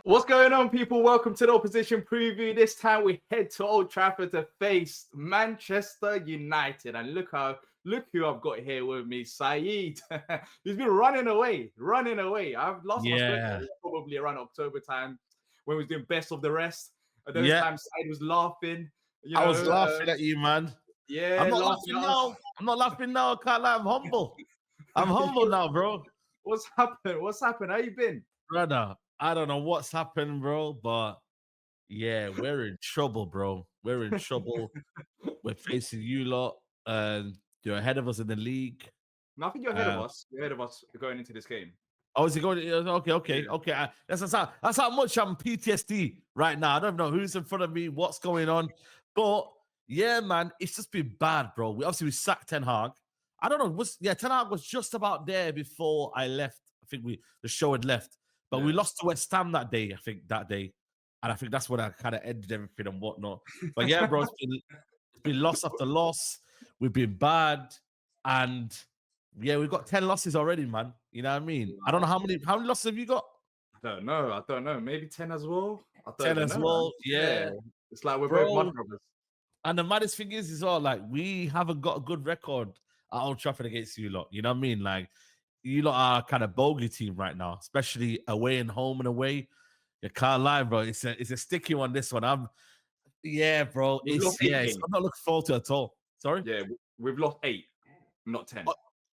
What's going on, people? Welcome to the opposition preview. This time we head to Old Trafford to face Manchester United. And look who I've got here with me, Saeed. He's been running away. I've lost my Yeah, probably around October time when we was doing best of the rest. At those yeah. times, Saeed was laughing. I was laughing at you, man. I'm Yeah, not laughing laughing at us. now. I'm not laughing now. I can't lie. I'm humble. I'm humble now, bro. What's happened? What's happened? How you been? Brother, I don't know what's happened, bro, but yeah, we're in trouble, bro. We're in trouble. We're facing you lot, and you're ahead of us in the league. I think you're ahead of Uh, us. You're ahead of us going into this game. oh, is it going? Okay, okay, Yeah. okay. That's how much I'm PTSD right now. I don't know who's in front of me, what's going on, but yeah, man, it's just been bad, bro. We sacked Ten Hag. I don't know. Ten Hag was just about there before I left. I think the show had left, but we Yeah. lost to West Ham that day. I think that day, and I think that's when I kind of ended everything and whatnot. But yeah, bro, it's been loss after loss. We've been bad, and yeah, we've got 10 losses already, man. You know what I mean? I don't know how many losses have you got? I don't know. Maybe 10 as well. I don't 10 even as know, man. well. Yeah. Yeah, It's like we're both mud bro. brothers. And the maddest thing is well, like we haven't got a good record at Old Trafford against you lot. You know what I mean? Like you lot are kind of bogey team right now, especially away and home and away. You can't lie, bro. It's a sticky one. This one, yeah, bro. We've lost eight I'm games. not looking forward to it at all. Sorry. Yeah, we've lost 8, not 10. Oh,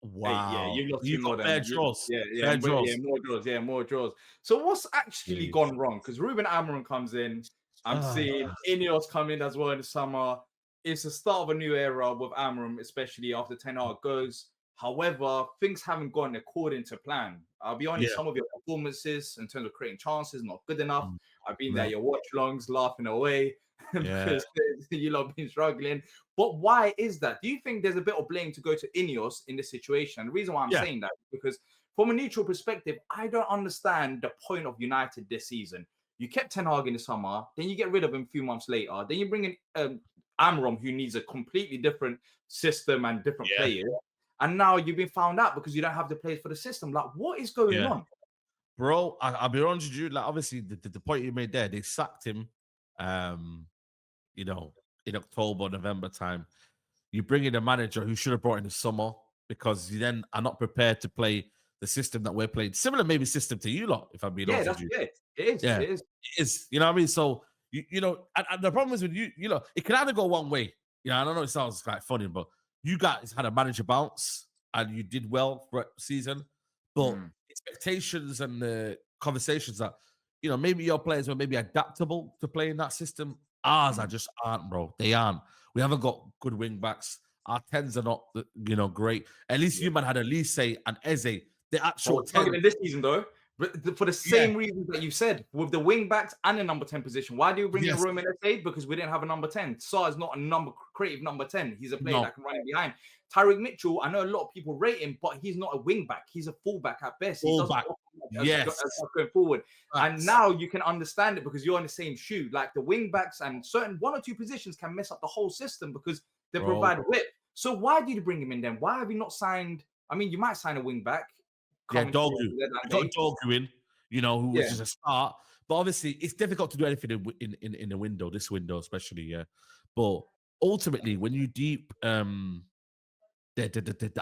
8, yeah. wow, You've lost you 2 more got than fair draws. Fair draws. more draws. Yeah, more draws. So what's actually Jeez. gone wrong? Because Ruben Amorim comes in. I'm seeing Ah, Ineos come in as well in the summer. It's the start of a new era with Amorim, especially after Ten Hag goes. However, things haven't gone according to plan. I'll be honest, yeah. some of your performances in terms of creating chances not good enough. Mm, I've been there, no. your watch longs laughing away Yeah. because you lot been struggling. But why is that? Do you think there's a bit of blame to go to Ineos in this situation? The reason why I'm Yeah. saying that is because from a neutral perspective, I don't understand the point of United this season. You kept Ten Hag in the summer, then you get rid of him a few months later, then you bring in Amram, who needs a completely different system and different Yeah. players. And now you've been found out because you don't have the players for the system. Like, what is going Yeah. on? Bro, I'll be honest with you. Like, obviously, the point you made there, they sacked him, um, you know, in October, November time. You bring in a manager who should have brought in the summer because you then are not prepared to play the system that we're playing. Similar, maybe system to you lot, if I'm being Yeah, honest with that's you. it. It is. Yeah, It is. it is. You know what I mean? So, and the problem is with you know, it can either go one way. You know, I don't know, it sounds quite funny, but you guys had a manager bounce and you did well for the season, but Mm. expectations and the conversations that, maybe your players were maybe adaptable to playing that system. Ours are Mm. just aren't, bro. They aren't. We haven't got good wing backs. Our tens are not, great. At least Yeah. you man had Elise and Eze. The But actual we're 10. struggling this season, though. But for the Yeah. same reasons that you said, with the wing backs and the number 10 position. Why do you bring in Yes. Roman Essay? Because we didn't have a number 10. Saar is not a creative number 10. He's a player No. that can run in behind. Tyreek Mitchell, I know a lot of people rate him, but he's not a wing back. He's a fullback at best. He doesn't Fullback. offer much Yes. as going forward. And Facts. now you can understand it because you're in the same shoe. Like the wing backs and certain 1 or 2 positions can mess up the whole system because they Bro. provide width. So why did you bring him in then? Why have you not signed? I mean, you might sign a wing back. Yeah, Coming towards Dogu. the deadline We got day. Dogu in, who was Yeah. just a start. But obviously, it's difficult to do anything in the window, this window especially, yeah. But ultimately, when you deep the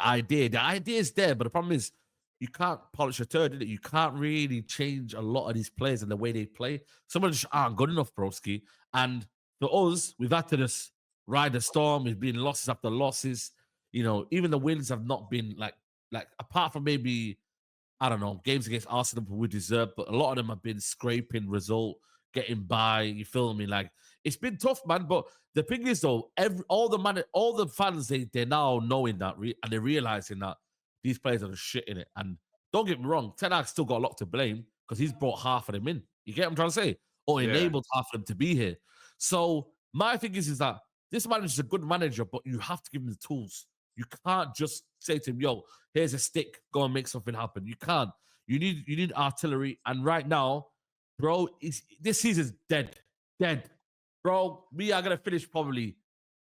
idea is there, but the problem is you can't polish a turd, innit? You can't really change a lot of these players and the way they play. Some of them just aren't good enough, broski. And for us, we've had to just ride the storm. We've been losses after losses. Even the wins have not been like apart from maybe I don't know, games against Arsenal we deserve, but a lot of them have been scraping result, getting by. You feel me? Like it's been tough, man. But the thing is, though, all the fans, they're now knowing that, and they're realizing that these players are just shit in it. And don't get me wrong, Ten Hag's still got a lot to blame because he's brought half of them in. You get what I'm trying to say? Or Yeah. enabled half of them to be here. So my thing is that this manager's a good manager, but you have to give him the tools. You can't just say to him, yo, here's a stick, go and make something happen. You can't. You need artillery. And right now, bro, this season's dead. Dead. Bro, we are gonna finish probably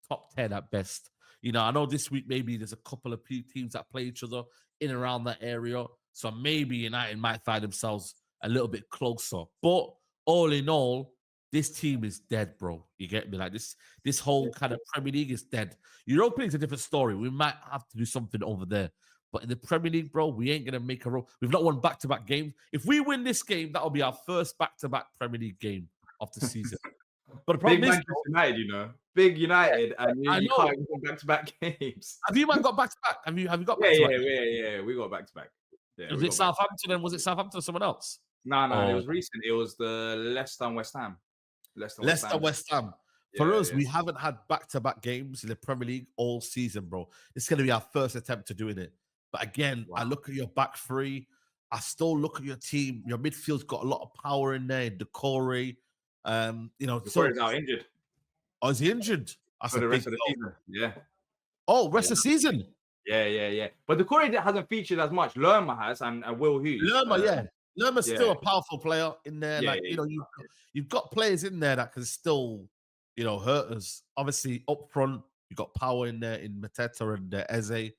top 10 at best. I know this week maybe there's a couple of teams that play each other in and around that area. So maybe United might find themselves a little bit closer. But all in all, this team is dead, bro. You get me? Like this whole kind of Premier League is dead. Europa League's a different story. We might have to do something over there. But in the Premier League, bro, we ain't gonna make a roll. We've not won back-to-back games. If we win this game, that'll be our first back-to-back Premier League game of the season. But the Big problem is, Manchester United, big United, and I you know. can't even go back-to-back games. Have you man got back-to-back? Have you got Yeah, back-to-back? we got back-to-back. Yeah, Was we it got back. Southampton and was it Southampton or someone else? No, it Oh, was recent. It was the Leicester and West Ham. Leicester, West Ham. For Yeah, us, yeah. we haven't had back-to-back games in the Premier League all season, bro. It's going to be our first attempt to doing it. But again, I look at your back three. I still look at your team. Your midfield's got a lot of power in there. Decore, Decore's out injured oh, is he injured? That's for a the big rest of the blow. season. Yeah. Oh, rest of the season. Yeah. But Decore hasn't featured as much. Lerma has, and Will Hughes. Lerma, yeah. Lerma's still yeah. a powerful player in there. Yeah, Like, you've got players in there that can still, hurt us. Obviously, up front, you've got power in there in Mateta and Eze,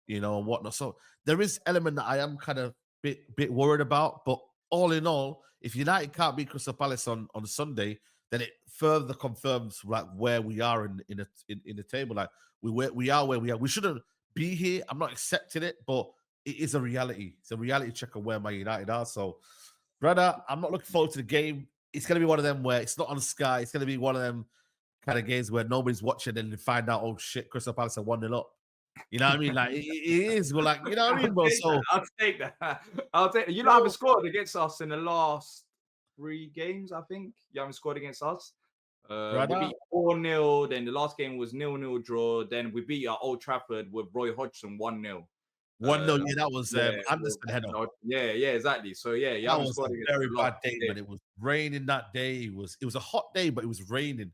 and whatnot. So there is element that I am kind of bit worried about. But all in all, if United can't beat Crystal Palace on Sunday, then it further confirms like where we are in the table. Like we are where we are. We shouldn't be here. I'm not accepting it, but it is a reality. It's a reality check of where my United are. So, brother, I'm not looking forward to the game. It's going to be one of them where it's not on Sky. It's going to be one of them kind of games where nobody's watching and you find out, oh shit, Crystal Palace are 1-0 up. You know what I mean? Like it is. We're like, you know what I mean, bro? So I'll take that. I'll take that. You haven't scored against us in the last 3 games, I think. You haven't scored against us. We beat 4-0. Then the last game was 0-0 draw. Then we beat at Old Trafford with Roy Hodgson 1-0. 1-0, yeah, that was Anderson header. Yeah, exactly. So yeah, that was a very bad day, but it was raining that day. It was a hot day, but it was raining.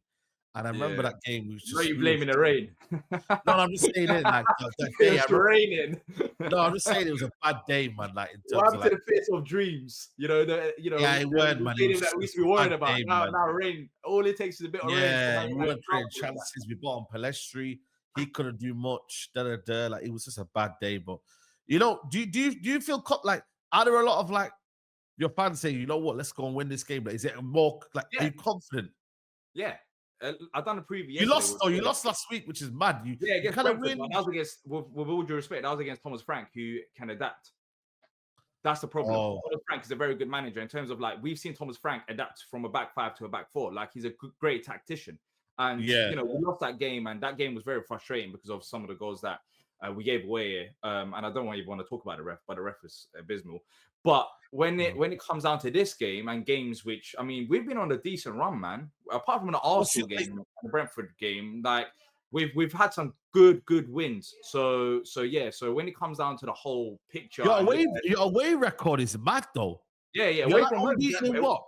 And I remember that game. Are you blaming the rain? No, I'm just saying it like that day. It's raining. No, I'm just saying it was a bad day, man. Like in terms what happened of, to the face of dreams? Yeah, it weren't, man. It that we used to be worried about. Day, now rain. All it takes is a bit of rain. Yeah, we weren't creating chances. We bought on Palestri. He couldn't do much. Like it was just a bad day. But do you feel like are there a lot of like your fans saying, you know what, let's go and win this game? Like, is it more like are you confident? Yeah. I've done a preview. You lost last week, which is mad. You kind of win. That was against, with all due respect, that was against Thomas Frank, who can adapt. That's the problem. Thomas Frank is a very good manager in terms of like we've seen Thomas Frank adapt from a back 5 to a back 4. Like he's a great tactician. And we lost that game, and that game was very frustrating because of some of the goals that we gave away. And I don't even want to talk about the ref, but the ref was abysmal. But when it comes down to this game and games, which I mean, we've been on a decent run, man. Apart from the Arsenal game and the Brentford game, like we've had some good wins. So yeah. So when it comes down to the whole picture, your away record is mad though. Yeah. You're Away like from unbeaten in what?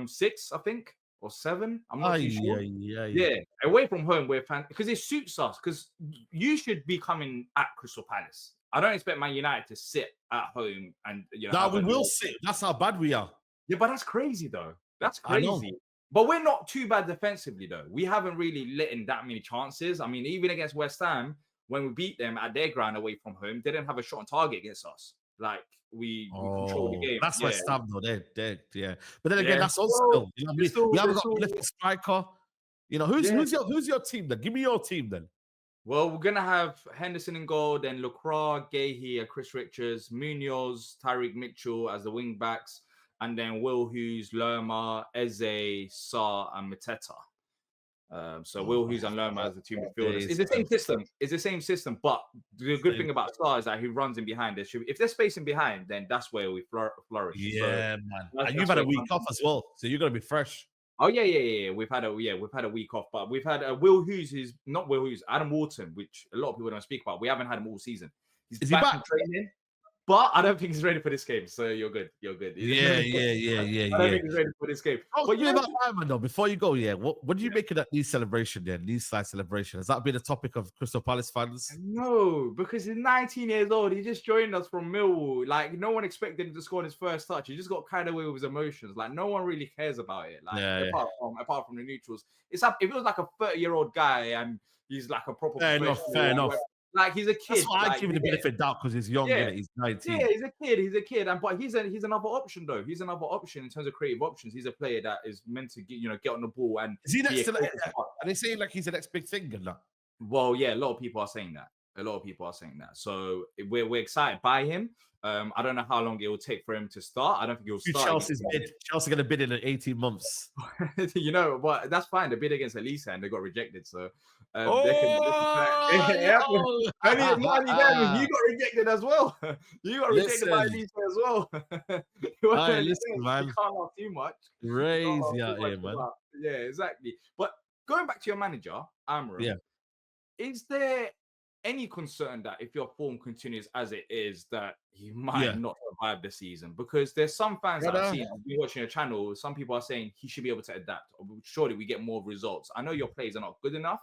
6, I think, or 7. I'm not too sure. Yeah. Away from home, we're because it suits us. Because you should be coming at Crystal Palace. I don't expect Man United to sit at home and No, we will sit. That's how bad we are. Yeah, but that's crazy though. That's crazy. But we're not too bad defensively though. We haven't really let in that many chances. I mean, even against West Ham, when we beat them at their ground away from home, they didn't have a shot on target against us. Like we controlled the game. That's West Ham though. They're. But then again, that's us still. We haven't got a prolific striker. Who's your team then? Give me your team then. Well, we're gonna have Henderson in goal, then Lacroix, Gahey, Chris Richards, Munoz, Tyreek Mitchell as the wing backs, and then Will Hughes, Lerma, Eze, Sarr, and Mateta. So Will Hughes and Lerma as the two midfielders. It's the same system. It's the same system. But the good thing about Sarr is that he runs in behind. If they're spacing behind, then that's where we flourish. Yeah, man. And you've had a week off as well, so you're gonna be fresh. Oh yeah. We've had a week off, but we've had Will Hughes, who's not Will Hughes, Adam Wharton, which a lot of people don't speak about. We haven't had him all season. Is he back in training? But I don't think he's ready for this game. So you're good. Yeah. I don't think he's ready for this game. But you about Iman though. Before you go, what do you make of that new celebration there? New side celebration. Has that been a topic of Crystal Palace fans? No, because he's 19 years old. He just joined us from Millwall. Like no one expected him to score on his first touch. He just got carried away with his emotions. Like no one really cares about it. Like apart from the neutrals. If it was like a 30-year-old guy and he's like a proper fair enough. Like he's a That's kid. why I Like give him the benefit of doubt because he's young, yeah, innit? He's yeah, 19. he's a kid. He's a kid, and but he's another option though. He's another option in terms of creative options. He's a player that is meant to get on the ball and Is he be next a to? creative spark. Are they saying like he's the next big thing and that? Well, yeah, a lot of people are saying that. A lot of people are saying that. So we're excited by him. I don't know how long it will take for him to start. I don't think he'll Who start against Chelsea's bid? Chelsea going to bid in 18 months. but that's fine. They bid against Elisa and they got rejected. So they can try. Oh, Yeah, oh. not only them, you got rejected as well. You got rejected by Listen, Elisa as well. hey, You listen, man. can't laugh too much. You can't laugh Crazy too out much here, man. about. Yeah, exactly. But going back to your manager, Yeah, Amram, is there any concern that if your form continues as it is, that he might yeah, not survive the season? Because there's some fans that I've brother. seen, I've been watching your channel, some people are saying he should be able to adapt. Or surely we get more results. I know your plays are not good enough,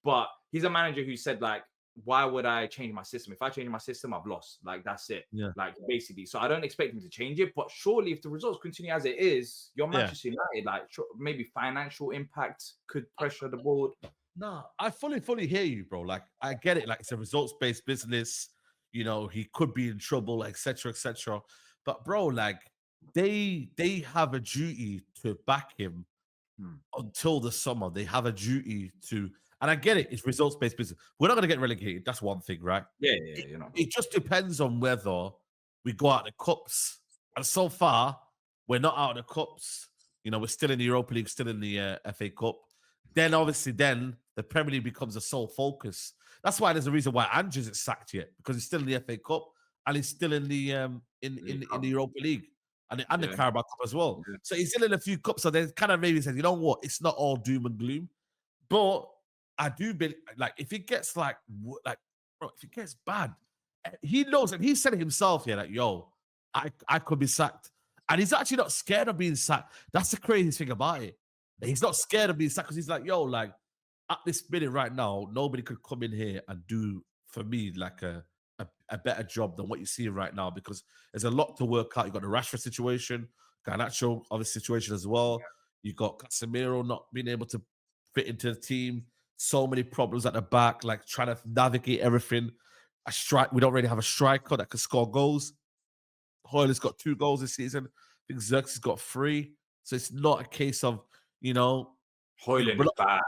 but he's a manager who said, like, why would I change my system? If I change my system, I've lost. Like, that's it. Yeah, Like, basically. So I don't expect him to change it. But surely if the results continue as it is, your yeah. Manchester United, like, maybe financial impact could pressure the board. No, I fully hear you, bro. Like, I get it. Like, it's a results-based business. You know, he could be in trouble, etc., etc. But, bro, like, they have a duty to back him Hmm. until the summer. They have a duty to, and I get it. It's results-based business. We're not going to get relegated. That's one thing, right? Yeah, It, you know. it just depends on whether we go out the cups. And so far, we're not out of the cups. You know, we're still in the Europa League, still in the FA Cup. Then obviously, then the Premier League becomes a sole focus. That's why there's a reason why Andrews isn't sacked yet, because he's still in the FA Cup and he's still in the in the Europa League and the Yeah, Carabao Cup as well. yeah. So he's still in a few cups. So they kind of maybe said, you know what, it's not all doom and gloom. But I do believe, like, if it gets like bro, if it gets bad, he knows, and he said it himself here, like, yo, I could be sacked. And he's actually not scared of being sacked. That's the crazy thing about it. He's not scared of being sacked because he's like, yo, like, at this minute right now, nobody could come in here and do for me like a better job than what you see right now, because there's a lot to work out. You got the Rashford situation, Garnacho obviously situation as well. You got Casemiro not being able to fit into the team. So many problems at the back, like trying to navigate everything. A strike. We don't really have a striker that can score goals. Hoyler's got 2 goals this season. I think Xerxes got 3. So it's not a case of, you know, Hoyland is bad.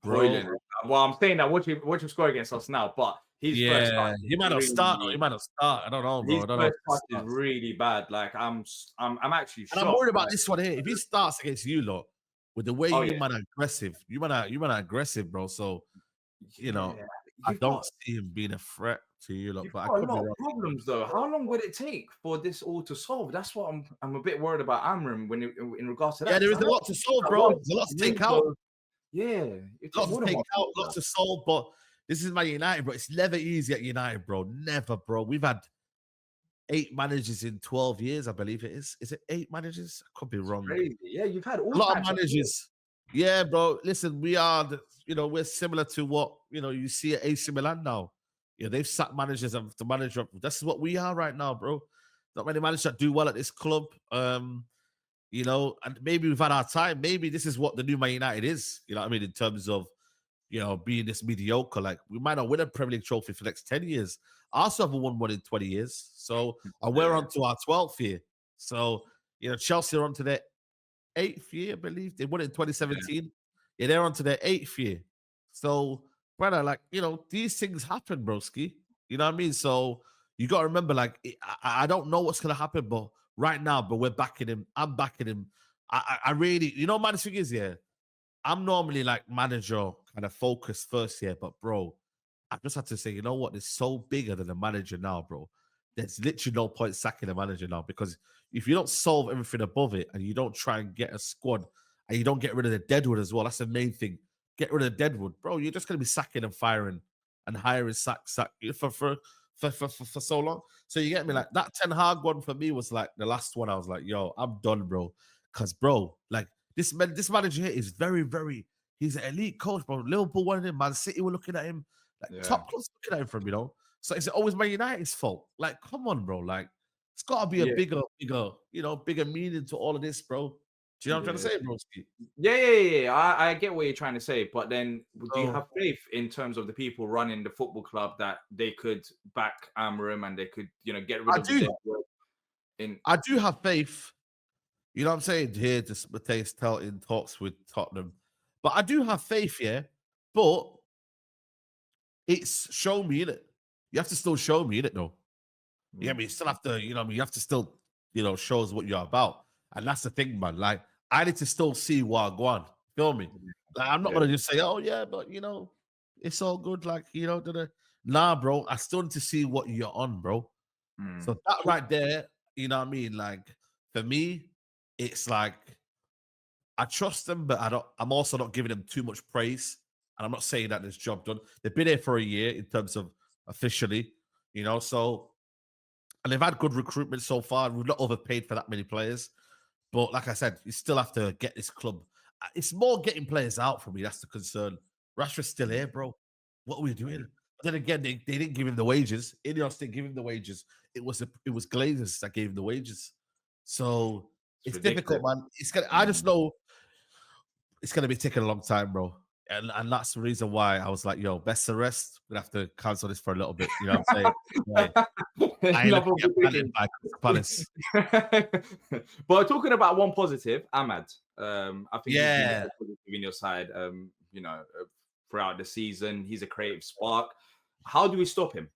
bro. Hoyland. Well, I'm saying that watch him score against us now, but his first Yeah, touch he is might not start. Or he really might not start. I don't know, bro. his I don't know if first he touch is starts. really bad. Like I'm actually And I'm shocked. worried about Like, this one here. If he starts against you lot, with the way oh you yeah, man are aggressive, you man are aggressive, bro. So you know, yeah. I You've don't got see him being a threat to you lot, you've but I got a could be lot of wrong. problems though. How long would it take for this all to solve? That's what I'm a bit worried about Amram in regards to that, Yeah, there because is I a know lot to solve, that bro. one There's a lot to take out. window. Yeah, it took Lots more to than take one out, window. lots to solve, but this is my United, bro. It's never easy at United, bro. Never, bro. We've had 8 managers in 12 years, I believe it is. Is it 8 managers? I could be It's wrong. crazy. Yeah, you've had A all lot of types of managers. Yeah, bro. Listen, we are, we're similar to what, you see at AC Milan now. Yeah, they've sacked managers and the manager. This is what we are right now, bro. Not many managers that do well at this club. And maybe we've had our time. Maybe this is what the new Man United is. You know what I mean? In terms of, being this mediocre. Like, we might not win a Premier League trophy for the next 10 years. Arsenal haven't won one in 20 years. So, and we're yeah. on to our 12th year. So, Chelsea are on to their 8th year, I believe. They won it in 2017. Yeah, they're on to their 8th year. So, brother, like, these things happen, broski. You know what I mean? So, you got to remember, like, I don't know what's going to happen, but right now, but we're backing him. I'm backing him. I really, man, the thing is, yeah, I'm normally like manager kind of focused first year, but bro, I just had to say, you know what? It's so bigger than a manager now, bro. There's literally no point sacking a manager now, because if you don't solve everything above it and you don't try and get a squad and you don't get rid of the deadwood as well, that's the main thing. Get rid of the deadwood, bro. You're just gonna be sacking and firing and hiring sack for so long. So you get me? Like, that Ten Hag one for me was like the last one. I was like, yo, I'm done, bro. Cause bro, like, this manager here is very, very. He's an elite coach, bro. Liverpool wanted him. Man City were looking at him. Like, Yeah. top clubs looking at him from. So is it always Man United's fault? Like, come on, bro. Like, it's got to be a Yeah. bigger meaning to all of this, bro. Do you know what I'm trying to say, broski? Yeah. I get what you're trying to say, but then do you So have faith in terms of the people running the football club that they could back Amram and they could, get rid I of the do. dead work in? I do have faith. You know what I'm saying? Here, just Mateus tell in talks with Tottenham. But I do have faith, yeah. But it's show me in it. You have to still show me in it, though. Yeah, I Mm, mean, you still have to, you have to still, show us what you're about. And that's the thing, man. Like, I need to still see Wagwan. Feel me? Like, I'm not yeah. gonna just say, oh yeah, but it's all good. Like, nah, bro. I still need to see what you're on, bro. Mm, So that right there, you know what I mean? Like, for me, it's like I trust them, but I'm also not giving them too much praise. And I'm not saying that this job done. They've been here for a year in terms of officially, so and they've had good recruitment so far. We've not overpaid for that many players. But like I said, you still have to get this club. It's more getting players out for me. That's the concern. Rashford's still here, bro. What are we doing? But then again, they didn't give him the wages. Ineos didn't give him the wages. It was Glazers that gave him the wages. So it's it's difficult, ridiculous. man. I just Mm. know it's gonna be taking a long time, bro. And that's the reason why I was like, yo, best to rest. We're gonna have to cancel this for a little bit. You know what I'm saying? Like, I ain't Another looking at planted position. by Crystal Palace. But talking about one positive, Ahmad. I think he's been Yeah. very positive in your side. Throughout the season, he's a creative spark. How do we stop him?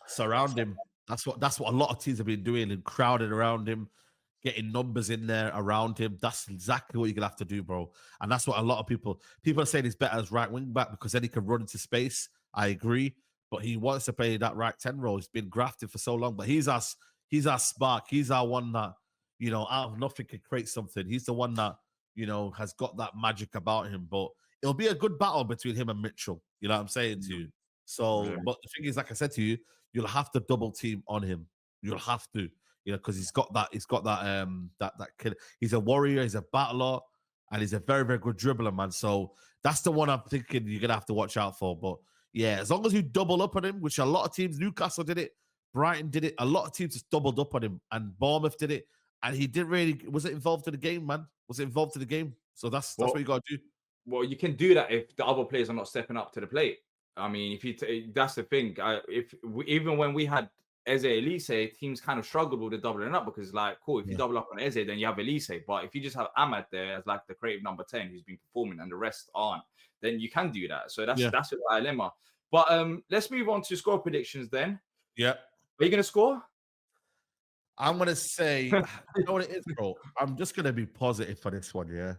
Surround him. That's what a lot of teams have been doing and crowding around him, getting numbers in there around him. That's exactly what you're gonna have to do, bro. And that's what a lot of people are saying he's better as right wing back because then he can run into space. I agree, but he wants to play that right 10 role. He's been grafted for so long, but he's our spark. He's our one that out of nothing can create something. He's the one that has got that magic about him. But it'll be a good battle between him and Mitchell. You know what I'm saying to you. So, Yeah. but the thing is, like I said to you, you'll have to double team on him. You'll have to, because that kid. He's a warrior, he's a battler, and he's a very, very good dribbler, man. So that's the one I'm thinking you're gonna have to watch out for. But yeah, as long as you double up on him, which a lot of teams, Newcastle did it, Brighton did it, a lot of teams just doubled up on him, and Bournemouth did it, and he didn't really was it involved in the game, man? Was it involved in the game? So that's Well, what you gotta do. well, you can do that if the other players are not stepping up to the plate. I mean, if that's the thing. Even when we had Eze Elise, teams kind of struggled with the doubling up because, like, cool, if you Yeah. double up on Eze, then you have Elise. But if you just have Ahmad there as like the creative number 10 who's been performing and the rest aren't, then you can do that. So Yeah. that's a dilemma. But let's move on to score predictions then. Yeah. Are you gonna score? I'm gonna say, you know what it is, bro? I'm just gonna be positive for this one, yeah.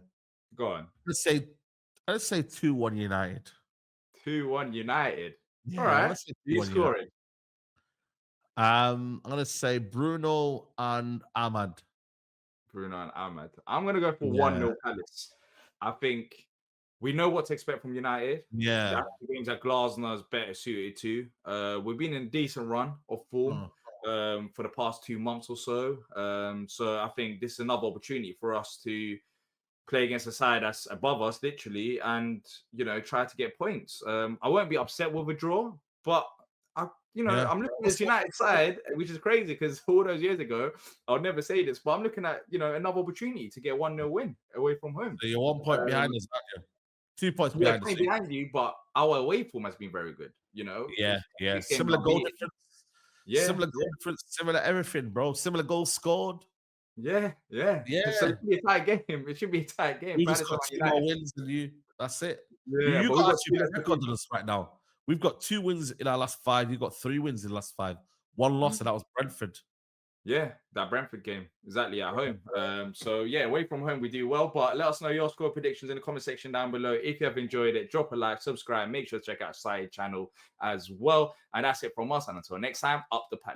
Go on. Let's say 2-1 United. 2-1 United. All Yeah, right. let's say You 2-1 United. scoring. I'm gonna say Bruno and Ahmad. Bruno and Ahmad. I'm gonna go for Yeah, 1-0 Palace. I think we know what to expect from United. yeah. That's the games that Glasner's better suited to. We've been in a decent run of form for the past 2 months or so. So I think this is another opportunity for us to play against a side that's above us, literally, and try to get points. I won't be upset with a draw, but Yeah. I'm looking at this United side, which is crazy because all those years ago, I would never say this, but I'm looking at another opportunity to get 1-0 win away from home. So you're 1 point behind us, aren't you? 2 points Yeah, behind us. point behind you, but our away form has been very good. Yeah. These games Similar are goal beating. difference. Yeah, Similar goal difference. Similar everything, bro. Similar goals scored. yeah. Yeah. So it should be a tight game. It should be a tight game. We just Palace got and 2 more United. wins than you. That's it. Yeah, You but we've got got actually 2 better left to record do. than us right now. We've got 2 wins in our last 5. You've got 3 wins in the last 5. 1 loss, and that was Brentford. Yeah, that Brentford game, exactly at home. So yeah, away from home we do well. But let us know your score predictions in the comment section down below. If you have enjoyed it, drop a like, subscribe, make sure to check out Saeed channel as well. And that's it from us. And until next time, up the Palace.